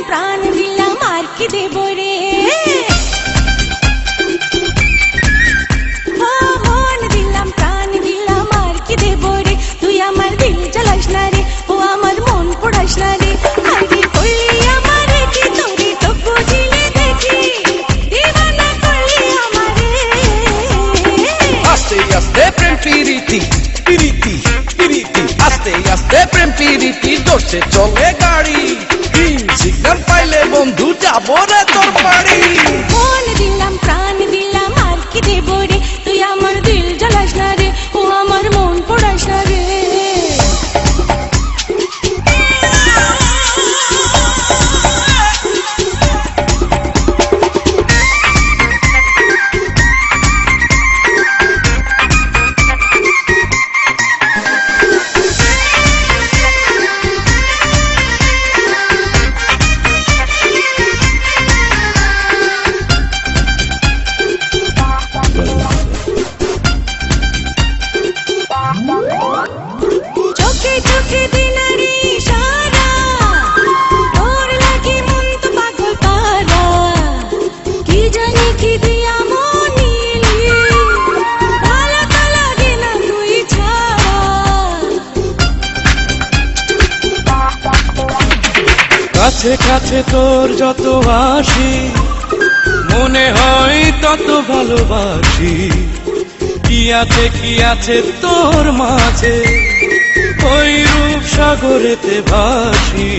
প্রাণ দিলাম আর কি দেব রে, মন দিলাম প্রাণ দিলাম আর কি দেব রে, তুই আমার দিল জ্বালাস না রে, ও আমার মন পোড়াস না রে, আইডি করলি আমারে কি তোরে তো বুঝিলে দেখি, দিবানা করলি আমারে। আস্তে আস্তে প্রেম প্রীতি প্রীতি প্রীতি, আস্তে আস্তে প্রেম প্রীতি, জোরসে চলে গাড়ি, সিগন্যাল পাইলে বন্ধু যাবো রে তোর বাড়ি। মন দিলাম প্রাণ দিলাম আর কি দেব রে, তুই আমার দিল জ্বালাস না রে, ও আমার মন পোড়াস না রে। চোখে চোখে দিনারি ইশারা, তোর লাগি মন তো পাগল পারা, কি জানি কি দিয়া মনিলি, ভালো তো লাগে না তুই ছাড়া। কাছে কাছে তোর যত আসি, মনে হয় তত ভালোবাসি, কি আছে তোর মাঝে, ওই রূপ সাগরেতে ভাসি।